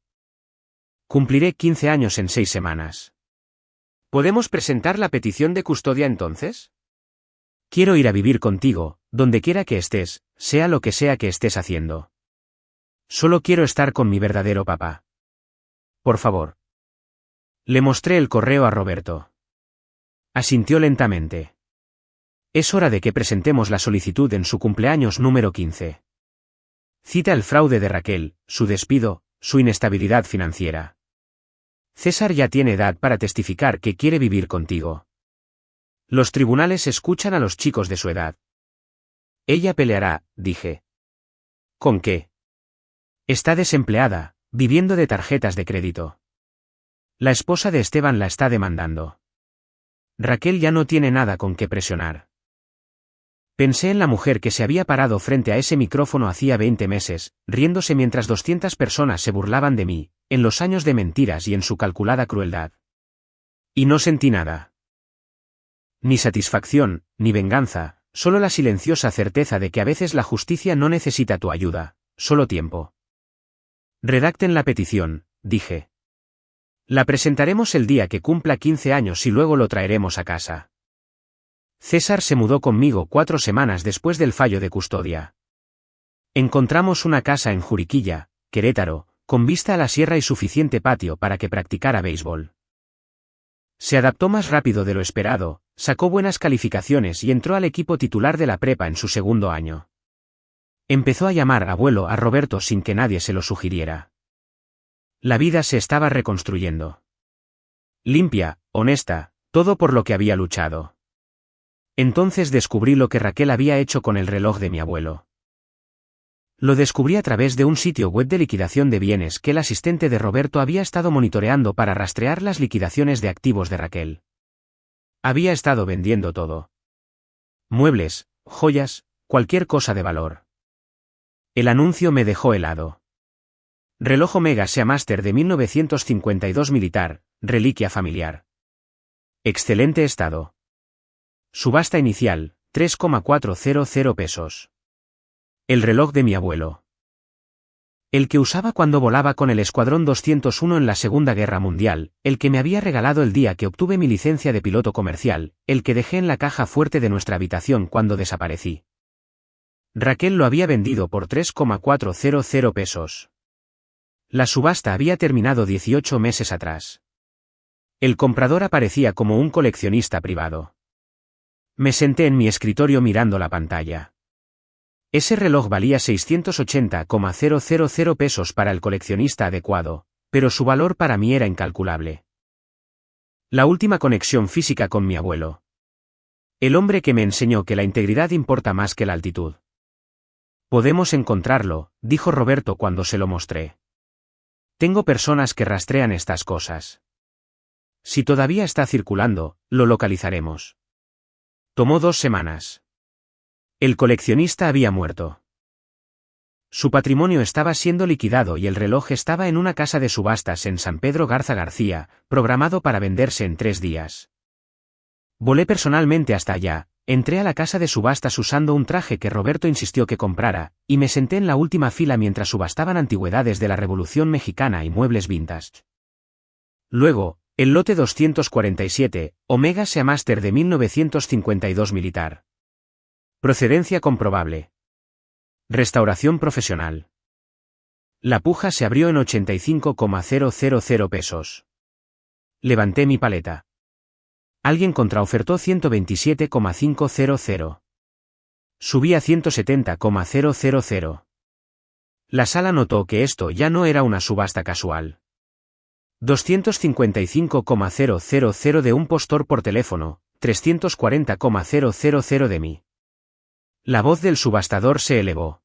[SPEAKER 1] Cumpliré 15 años en 6 semanas. ¿Podemos presentar la petición de custodia entonces? Quiero ir a vivir contigo, donde quiera que estés, sea lo que sea que estés haciendo. Solo quiero estar con mi verdadero papá. Por favor. Le mostré el correo a Roberto. Asintió lentamente. Es hora de que presentemos la solicitud en su cumpleaños número 15. Cita el fraude de Raquel, su despido, su inestabilidad financiera. César ya tiene edad para testificar que quiere vivir contigo. Los tribunales escuchan a los chicos de su edad. Ella peleará, dije. ¿Con qué? Está desempleada, viviendo de tarjetas de crédito. La esposa de Esteban la está demandando. Raquel ya no tiene nada con qué presionar. Pensé en la mujer que se había parado frente a ese micrófono hacía 20 meses, riéndose mientras 200 personas se burlaban de mí, en los años de mentiras y en su calculada crueldad. Y no sentí nada. Ni satisfacción, ni venganza, solo la silenciosa certeza de que a veces la justicia no necesita tu ayuda, solo tiempo. Redacten la petición, dije. La presentaremos el día que cumpla 15 años y luego lo traeremos a casa. César se mudó conmigo 4 semanas después del fallo de custodia. Encontramos una casa en Juriquilla, Querétaro, con vista a la sierra y suficiente patio para que practicara béisbol. Se adaptó más rápido de lo esperado, sacó buenas calificaciones y entró al equipo titular de la prepa en su segundo año. Empezó a llamar abuelo a Roberto sin que nadie se lo sugiriera. La vida se estaba reconstruyendo. Limpia, honesta, todo por lo que había luchado. Entonces descubrí lo que Raquel había hecho con el reloj de mi abuelo. Lo descubrí a través de un sitio web de liquidación de bienes que el asistente de Roberto había estado monitoreando para rastrear las liquidaciones de activos de Raquel. Había estado vendiendo todo. Muebles, joyas, cualquier cosa de valor. El anuncio me dejó helado. Reloj Omega Seamaster de 1952 militar, reliquia familiar. Excelente estado. Subasta inicial, 3,400 pesos. El reloj de mi abuelo. El que usaba cuando volaba con el Escuadrón 201 en la Segunda Guerra Mundial, el que me había regalado el día que obtuve mi licencia de piloto comercial, el que dejé en la caja fuerte de nuestra habitación cuando desaparecí. Raquel lo había vendido por 3,400 pesos. La subasta había terminado 18 meses atrás. El comprador aparecía como un coleccionista privado. Me senté en mi escritorio mirando la pantalla. Ese reloj valía 680,000 pesos para el coleccionista adecuado, pero su valor para mí era incalculable. La última conexión física con mi abuelo. El hombre que me enseñó que la integridad importa más que la altitud. Podemos encontrarlo, dijo Roberto cuando se lo mostré. Tengo personas que rastrean estas cosas. Si todavía está circulando, lo localizaremos. Tomó 2 semanas. El coleccionista había muerto. Su patrimonio estaba siendo liquidado y el reloj estaba en una casa de subastas en San Pedro Garza García, programado para venderse en 3 días. Volé personalmente hasta allá, entré a la casa de subastas usando un traje que Roberto insistió que comprara, y me senté en la última fila mientras subastaban antigüedades de la Revolución Mexicana y muebles vintage. Luego, el lote 247, Omega Seamaster de 1952 militar. Procedencia comprobable. Restauración profesional. La puja se abrió en 85,000 pesos. Levanté mi paleta. Alguien contraofertó 127,500. Subí a 170,000. La sala notó que esto ya no era una subasta casual. 255,000 de un postor por teléfono, 340,000 de mí. La voz del subastador se elevó.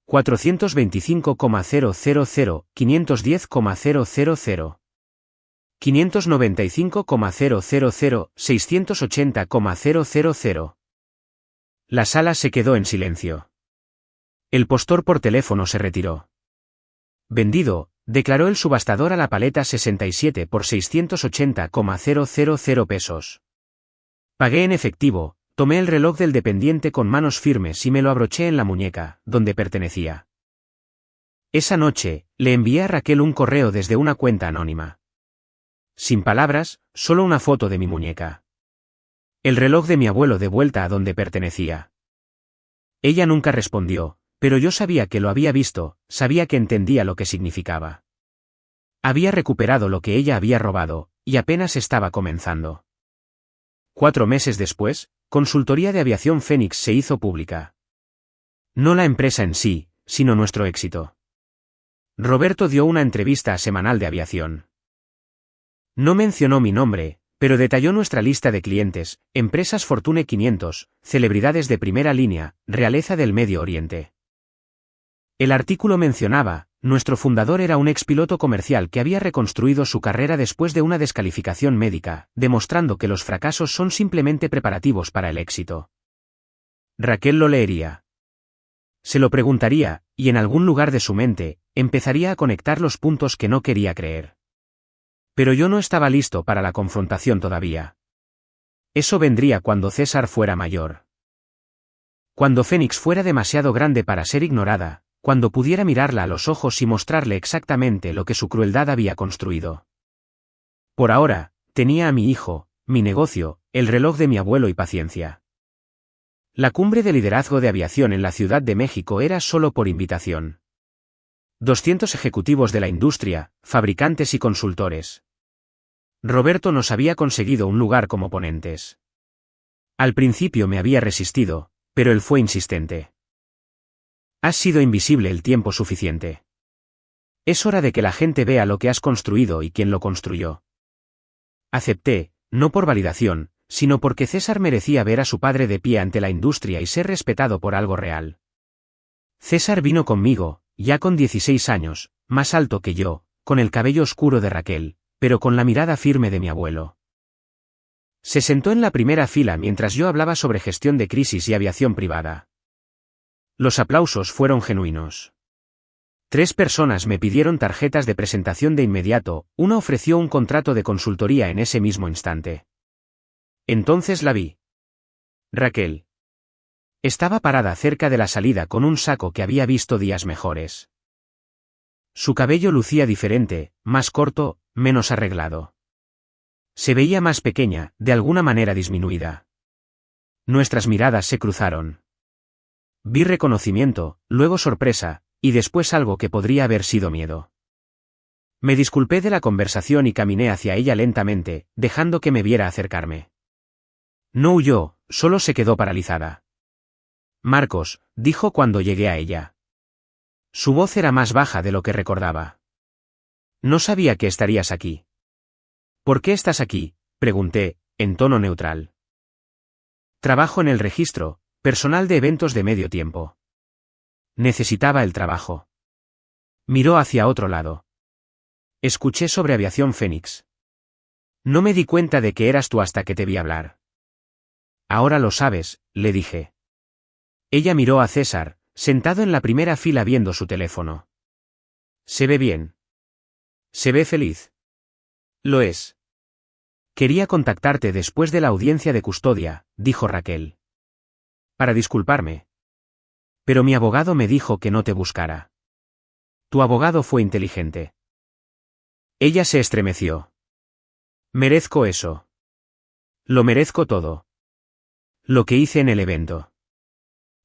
[SPEAKER 1] 425,000, 510,000. 595,000, 680,000. La sala se quedó en silencio. El postor por teléfono se retiró. Vendido, declaró el subastador a la paleta 67 por 680,000 pesos. Pagué en efectivo, tomé el reloj del dependiente con manos firmes y me lo abroché en la muñeca, donde pertenecía. Esa noche, le envié a Raquel un correo desde una cuenta anónima. Sin palabras, solo una foto de mi muñeca. El reloj de mi abuelo de vuelta a donde pertenecía. Ella nunca respondió, pero yo sabía que lo había visto, sabía que entendía lo que significaba. Había recuperado lo que ella había robado, y apenas estaba comenzando. 4 meses después, Consultoría de Aviación Fénix se hizo pública. No la empresa en sí, sino nuestro éxito. Roberto dio una entrevista a Semanal de Aviación. No mencionó mi nombre, pero detalló nuestra lista de clientes, empresas Fortune 500, celebridades de primera línea, realeza del Medio Oriente. El artículo mencionaba, nuestro fundador era un expiloto comercial que había reconstruido su carrera después de una descalificación médica, demostrando que los fracasos son simplemente preparativos para el éxito. Raquel lo leería. Se lo preguntaría, y en algún lugar de su mente, empezaría a conectar los puntos que no quería creer. Pero yo no estaba listo para la confrontación todavía. Eso vendría cuando César fuera mayor. Cuando Fénix fuera demasiado grande para ser ignorada, cuando pudiera mirarla a los ojos y mostrarle exactamente lo que su crueldad había construido. Por ahora, tenía a mi hijo, mi negocio, el reloj de mi abuelo y paciencia. La cumbre de liderazgo de aviación en la Ciudad de México era solo por invitación. 200 ejecutivos de la industria, fabricantes y consultores. Roberto nos había conseguido un lugar como ponentes. Al principio me había resistido, pero él fue insistente. Has sido invisible el tiempo suficiente. Es hora de que la gente vea lo que has construido y quién lo construyó. Acepté, no por validación, sino porque César merecía ver a su padre de pie ante la industria y ser respetado por algo real. César vino conmigo, ya con 16 años, más alto que yo, con el cabello oscuro de Raquel, pero con la mirada firme de mi abuelo. Se sentó en la primera fila mientras yo hablaba sobre gestión de crisis y aviación privada. Los aplausos fueron genuinos. 3 personas me pidieron tarjetas de presentación de inmediato, una ofreció un contrato de consultoría en ese mismo instante. Entonces la vi. Raquel. Estaba parada cerca de la salida con un saco que había visto días mejores. Su cabello lucía diferente, más corto, menos arreglado. Se veía más pequeña, de alguna manera disminuida. Nuestras miradas se cruzaron. Vi reconocimiento, luego sorpresa, y después algo que podría haber sido miedo. Me disculpé de la conversación y caminé hacia ella lentamente, dejando que me viera acercarme. No huyó, solo se quedó paralizada. Marcos, dijo cuando llegué a ella. Su voz era más baja de lo que recordaba. No sabía que estarías aquí. ¿Por qué estás aquí?, pregunté, en tono neutral. Trabajo en el registro, personal de eventos de medio tiempo. Necesitaba el trabajo. Miró hacia otro lado. Escuché sobre Aviación Fénix. No me di cuenta de que eras tú hasta que te vi hablar. Ahora lo sabes, le dije. Ella miró a César, sentado en la primera fila viendo su teléfono. Se ve bien. Se ve feliz. Lo es. Quería contactarte después de la audiencia de custodia, dijo Raquel. Para disculparme. Pero mi abogado me dijo que no te buscara. Tu abogado fue inteligente. Ella se estremeció. Merezco eso. Lo merezco todo. Lo que hice en el evento.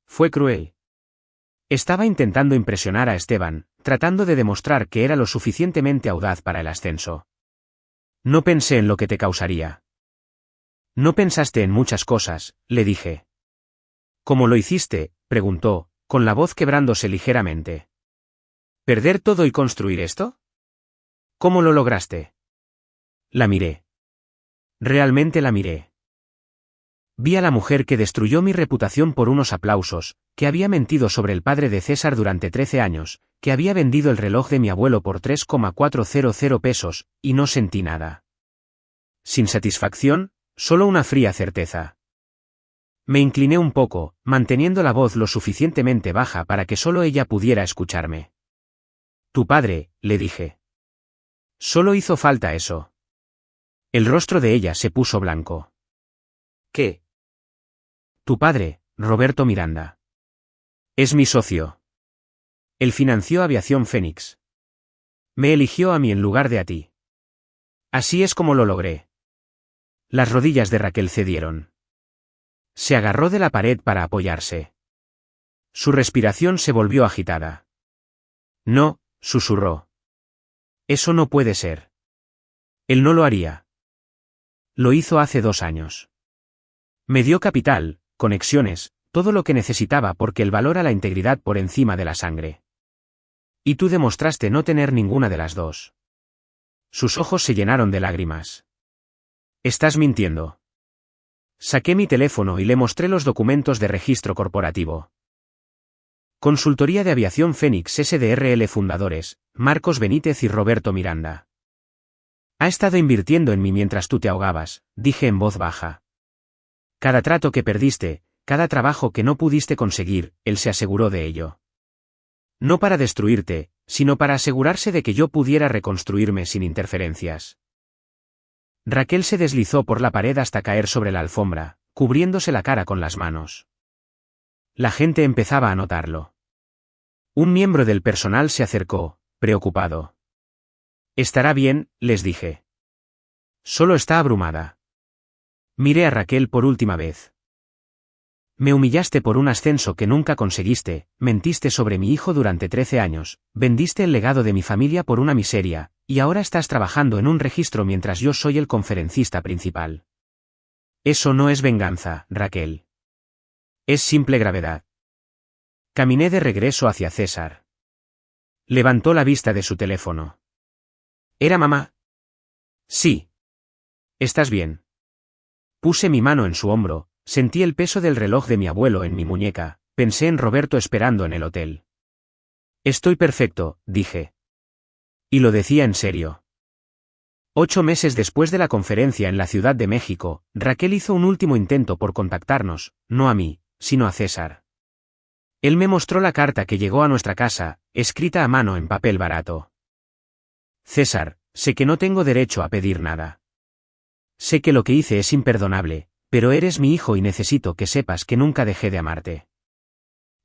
[SPEAKER 1] Fue cruel. Estaba intentando impresionar a Esteban, tratando de demostrar que era lo suficientemente audaz para el ascenso. No pensé en lo que te causaría. No pensaste en muchas cosas, le dije. ¿Cómo lo hiciste?, preguntó, con la voz quebrándose ligeramente. ¿Perder todo y construir esto? ¿Cómo lo lograste? La miré. Realmente la miré. Vi a la mujer que destruyó mi reputación por unos aplausos, que había mentido sobre el padre de César durante 13 años, que había vendido el reloj de mi abuelo por 3,400 pesos, y no sentí nada. Sin satisfacción, solo una fría certeza. Me incliné un poco, manteniendo la voz lo suficientemente baja para que solo ella pudiera escucharme. Tu padre, le dije. Solo hizo falta eso. El rostro de ella se puso blanco. ¿Qué? Tu padre, Roberto Miranda. Es mi socio. Él financió Aviación Fénix. Me eligió a mí en lugar de a ti. Así es como lo logré. Las rodillas de Raquel cedieron. Se agarró de la pared para apoyarse. Su respiración se volvió agitada. No, susurró. Eso no puede ser. Él no lo haría. Lo hizo hace 2 años. Me dio capital, conexiones, todo lo que necesitaba porque él valora la integridad por encima de la sangre. Y tú demostraste no tener ninguna de las dos. Sus ojos se llenaron de lágrimas. Estás mintiendo. Saqué mi teléfono y le mostré los documentos de registro corporativo. Consultoría de Aviación Fénix SDRL fundadores, Marcos Benítez y Roberto Miranda. Ha estado invirtiendo en mí mientras tú te ahogabas, dije en voz baja. Cada trato que perdiste, cada trabajo que no pudiste conseguir, él se aseguró de ello. No para destruirte, sino para asegurarse de que yo pudiera reconstruirme sin interferencias. Raquel se deslizó por la pared hasta caer sobre la alfombra, cubriéndose la cara con las manos. La gente empezaba a notarlo. Un miembro del personal se acercó, preocupado. Estará bien, les dije. Solo está abrumada. Miré a Raquel por última vez. Me humillaste por un ascenso que nunca conseguiste, mentiste sobre mi hijo durante 13 años, vendiste el legado de mi familia por una miseria, y ahora estás trabajando en un registro mientras yo soy el conferencista principal. Eso no es venganza, Raquel. Es simple gravedad. Caminé de regreso hacia César. Levantó la vista de su teléfono. ¿Era mamá? Sí. ¿Estás bien? Puse mi mano en su hombro, sentí el peso del reloj de mi abuelo en mi muñeca, pensé en Roberto esperando en el hotel. Estoy perfecto, dije. Y lo decía en serio. 8 meses después de la conferencia en la Ciudad de México, Raquel hizo un último intento por contactarnos, no a mí, sino a César. Él me mostró la carta que llegó a nuestra casa, escrita a mano en papel barato. César, sé que no tengo derecho a pedir nada. Sé que lo que hice es imperdonable, pero eres mi hijo y necesito que sepas que nunca dejé de amarte.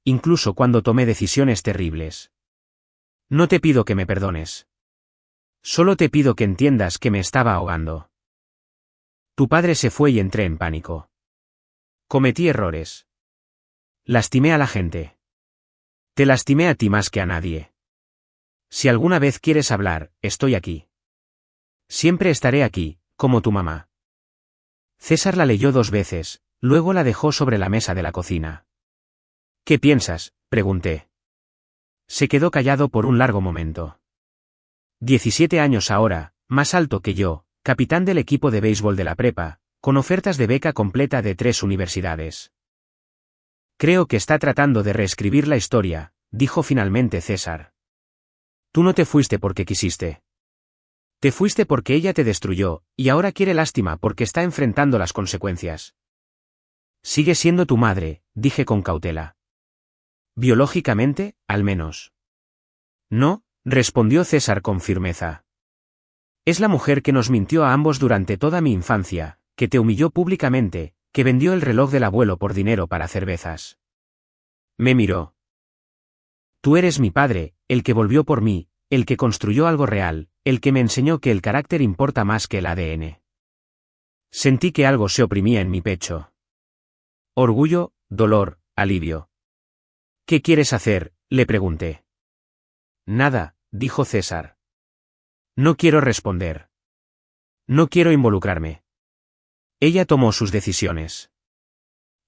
[SPEAKER 1] Incluso cuando tomé decisiones terribles. No te pido que me perdones. Solo te pido que entiendas que me estaba ahogando. Tu padre se fue y entré en pánico. Cometí errores. Lastimé a la gente. Te lastimé a ti más que a nadie. Si alguna vez quieres hablar, estoy aquí. Siempre estaré aquí, como tu mamá. César la leyó 2 veces, luego la dejó sobre la mesa de la cocina. ¿Qué piensas?, pregunté. Se quedó callado por un largo momento. 17 años ahora, más alto que yo, capitán del equipo de béisbol de la prepa, con ofertas de beca completa de 3 universidades. Creo que está tratando de reescribir la historia, dijo finalmente César. Tú no te fuiste porque quisiste. Te fuiste porque ella te destruyó, y ahora quiere lástima porque está enfrentando las consecuencias. Sigue siendo tu madre, dije con cautela. Biológicamente, al menos. No, respondió César con firmeza. Es la mujer que nos mintió a ambos durante toda mi infancia, que te humilló públicamente, que vendió el reloj del abuelo por dinero para cervezas. Me miró. Tú eres mi padre, el que volvió por mí, el que construyó algo real, el que me enseñó que el carácter importa más que el ADN. Sentí que algo se oprimía en mi pecho. Orgullo, dolor, alivio. ¿Qué quieres hacer?, le pregunté. Nada, dijo César. No quiero responder. No quiero involucrarme. Ella tomó sus decisiones.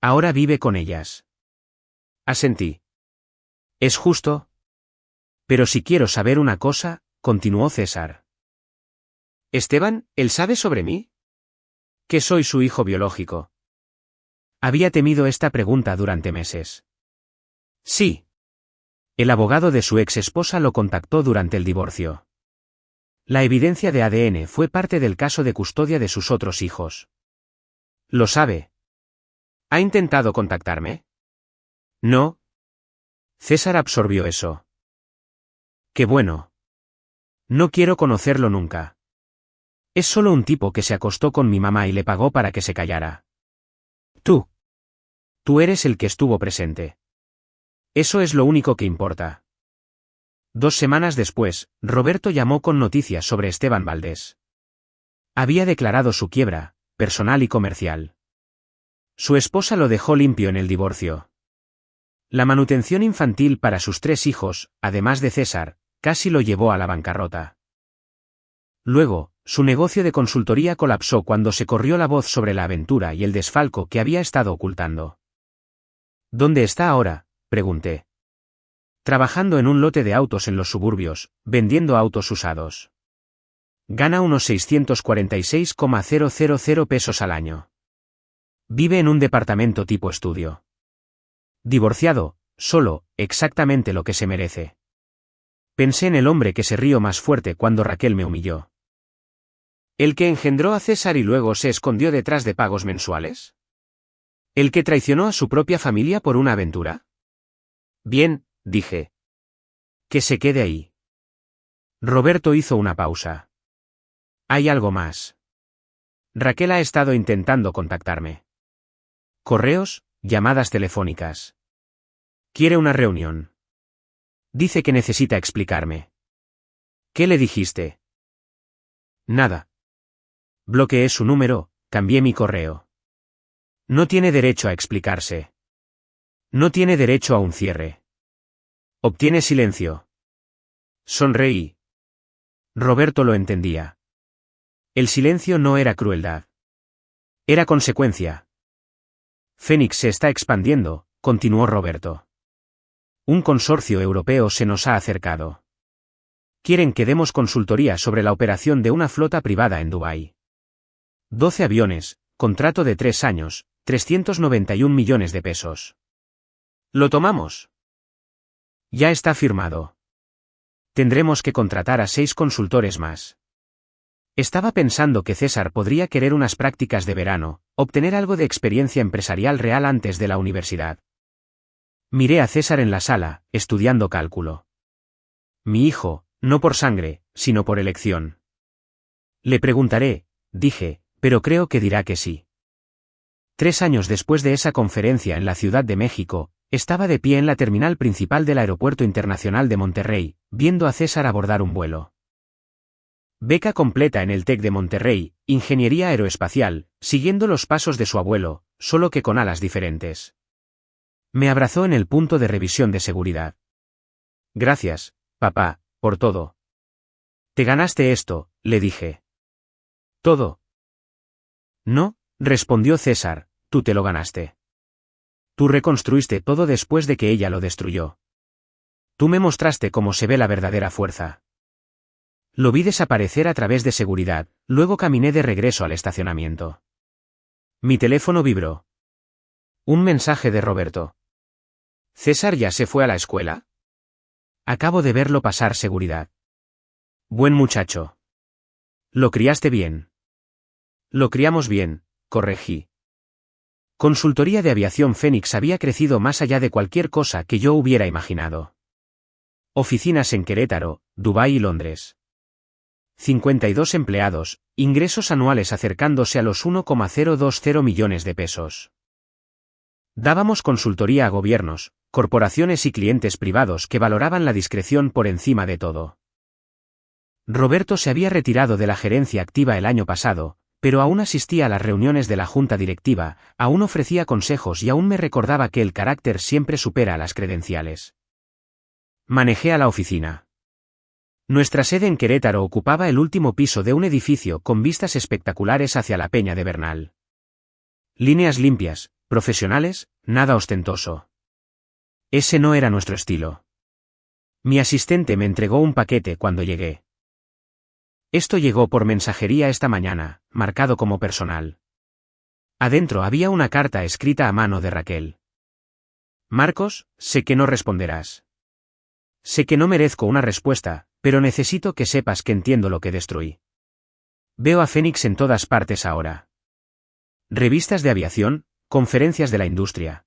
[SPEAKER 1] Ahora vive con ellas. Asentí. ¿Es justo? Pero si quiero saber una cosa, continuó César. Esteban, ¿él sabe sobre mí? Que soy su hijo biológico. Había temido esta pregunta durante meses. Sí. El abogado de su ex esposa lo contactó durante el divorcio. La evidencia de ADN fue parte del caso de custodia de sus otros hijos. ¿Lo sabe? ¿Ha intentado contactarme? No. César absorbió eso. Qué bueno. No quiero conocerlo nunca. Es solo un tipo que se acostó con mi mamá y le pagó para que se callara. Tú. Tú eres el que estuvo presente. Eso es lo único que importa. 2 semanas después, Roberto llamó con noticias sobre Esteban Valdés. Había declarado su quiebra, personal y comercial. Su esposa lo dejó limpio en el divorcio. La manutención infantil para sus 3 hijos, además de César, casi lo llevó a la bancarrota. Luego, su negocio de consultoría colapsó cuando se corrió la voz sobre la aventura y el desfalco que había estado ocultando. ¿Dónde está ahora?, pregunté. Trabajando en un lote de autos en los suburbios, vendiendo autos usados. Gana unos 646,000 pesos al año. Vive en un departamento tipo estudio. Divorciado, solo, exactamente lo que se merece. Pensé en el hombre que se rió más fuerte cuando Raquel me humilló. ¿El que engendró a César y luego se escondió detrás de pagos mensuales? ¿El que traicionó a su propia familia por una aventura? Bien, dije. Que se quede ahí. Roberto hizo una pausa. Hay algo más. Raquel ha estado intentando contactarme. Correos, llamadas telefónicas. Quiere una reunión. Dice que necesita explicarme. ¿Qué le dijiste? Nada. Bloqueé su número, cambié mi correo. No tiene derecho a explicarse. No tiene derecho a un cierre. Obtiene silencio. Sonreí. Roberto lo entendía. El silencio no era crueldad. Era consecuencia. Fénix se está expandiendo, continuó Roberto. Un consorcio europeo se nos ha acercado. Quieren que demos consultoría sobre la operación de una flota privada en Dubái. 12 aviones, contrato de 3 años, 391 millones de pesos. ¿Lo tomamos? Ya está firmado. Tendremos que contratar a 6 consultores más. Estaba pensando que César podría querer unas prácticas de verano, obtener algo de experiencia empresarial real antes de la universidad. Miré a César en la sala, estudiando cálculo. Mi hijo, no por sangre, sino por elección. Le preguntaré, dije, pero creo que dirá que sí. 3 años después de esa conferencia en la Ciudad de México, estaba de pie en la terminal principal del Aeropuerto Internacional de Monterrey, viendo a César abordar un vuelo. Beca completa en el TEC de Monterrey, ingeniería aeroespacial, siguiendo los pasos de su abuelo, solo que con alas diferentes. Me abrazó en el punto de revisión de seguridad. Gracias, papá, por todo. Te ganaste esto, le dije. ¿Todo? No, respondió César, tú te lo ganaste. Tú reconstruiste todo después de que ella lo destruyó. Tú me mostraste cómo se ve la verdadera fuerza. Lo vi desaparecer a través de seguridad, luego caminé de regreso al estacionamiento. Mi teléfono vibró. Un mensaje de Roberto. ¿César ya se fue a la escuela? Acabo de verlo pasar seguridad. Buen muchacho. Lo criaste bien. Lo criamos bien, corregí. Consultoría de Aviación Fénix había crecido más allá de cualquier cosa que yo hubiera imaginado. Oficinas en Querétaro, Dubái y Londres. 52 empleados, ingresos anuales acercándose a los 1,020 millones de pesos. Dábamos consultoría a gobiernos, corporaciones y clientes privados que valoraban la discreción por encima de todo. Roberto se había retirado de la gerencia activa el año pasado, pero aún asistía a las reuniones de la junta directiva, aún ofrecía consejos y aún me recordaba que el carácter siempre supera a las credenciales. Manejé a la oficina. Nuestra sede en Querétaro ocupaba el último piso de un edificio con vistas espectaculares hacia la Peña de Bernal. Líneas limpias, profesionales, nada ostentoso. Ese no era nuestro estilo. Mi asistente me entregó un paquete cuando llegué. Esto llegó por mensajería esta mañana, marcado como personal. Adentro había una carta escrita a mano de Raquel. Marcos, sé que no responderás. Sé que no merezco una respuesta, pero necesito que sepas que entiendo lo que destruí. Veo a Fénix en todas partes ahora. Revistas de aviación, conferencias de la industria.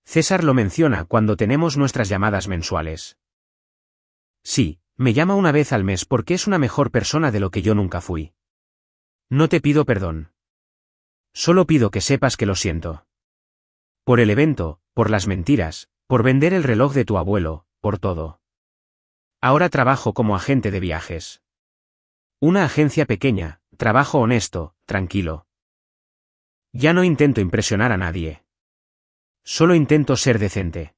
[SPEAKER 1] César lo menciona cuando tenemos nuestras llamadas mensuales. Sí. Me llama una vez al mes porque es una mejor persona de lo que yo nunca fui. No te pido perdón. Solo pido que sepas que lo siento. Por el evento, por las mentiras, por vender el reloj de tu abuelo, por todo. Ahora trabajo como agente de viajes. Una agencia pequeña, trabajo honesto, tranquilo. Ya no intento impresionar a nadie. Solo intento ser decente.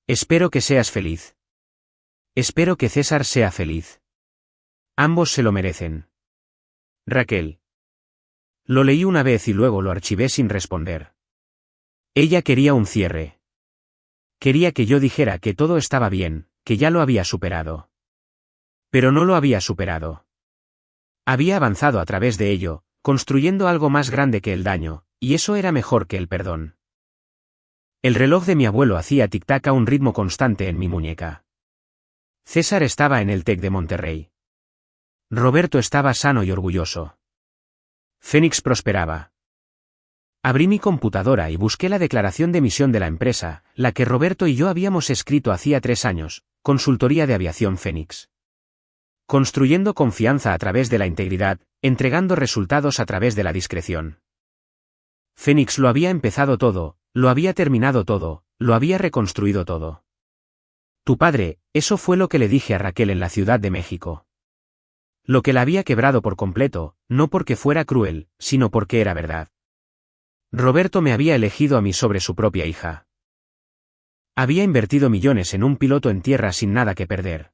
[SPEAKER 1] Espero que seas feliz. Espero que César sea feliz. Ambos se lo merecen. Raquel. Lo leí una vez y luego lo archivé sin responder. Ella quería un cierre. Quería que yo dijera que todo estaba bien, que ya lo había superado. Pero no lo había superado. Había avanzado a través de ello, construyendo algo más grande que el daño, y eso era mejor que el perdón. El reloj de mi abuelo hacía tic-tac a un ritmo constante en mi muñeca. César estaba en el TEC de Monterrey. Roberto estaba sano y orgulloso. Fénix prosperaba. Abrí mi computadora y busqué la declaración de misión de la empresa, la que Roberto y yo habíamos escrito hacía 3 años, Consultoría de Aviación Fénix. Construyendo confianza a través de la integridad, entregando resultados a través de la discreción. Fénix lo había empezado todo, lo había terminado todo, lo había reconstruido todo. Tu padre, eso fue lo que le dije a Raquel en la Ciudad de México. Lo que la había quebrado por completo, no porque fuera cruel, sino porque era verdad. Roberto me había elegido a mí sobre su propia hija. Había invertido millones en un piloto en tierra sin nada que perder.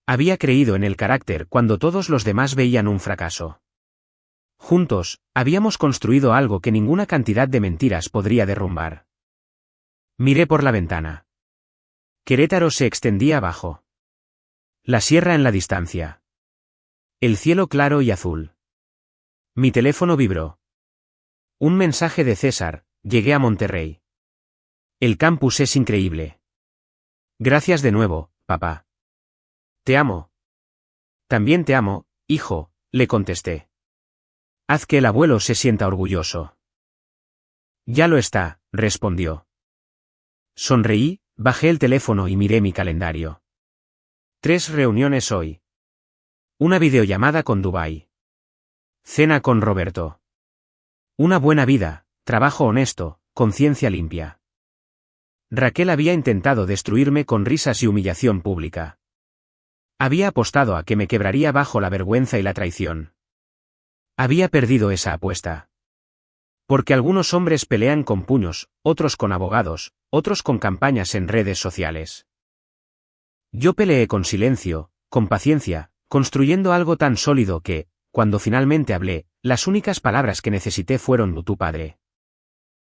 [SPEAKER 1] Había creído en el carácter cuando todos los demás veían un fracaso. Juntos, habíamos construido algo que ninguna cantidad de mentiras podría derrumbar. Miré por la ventana. Querétaro se extendía abajo. La sierra en la distancia. El cielo claro y azul. Mi teléfono vibró. Un mensaje de César, llegué a Monterrey. El campus es increíble. Gracias de nuevo, papá. Te amo. También te amo, hijo, le contesté. Haz que el abuelo se sienta orgulloso. Ya lo está, respondió. Sonreí, bajé el teléfono y miré mi calendario. 3 reuniones hoy. Una videollamada con Dubái. Cena con Roberto. Una buena vida, trabajo honesto, conciencia limpia. Raquel había intentado destruirme con risas y humillación pública. Había apostado a que me quebraría bajo la vergüenza y la traición. Había perdido esa apuesta. Porque algunos hombres pelean con puños, otros con abogados, otros con campañas en redes sociales. Yo peleé con silencio, con paciencia, construyendo algo tan sólido que, cuando finalmente hablé, las únicas palabras que necesité fueron tu padre.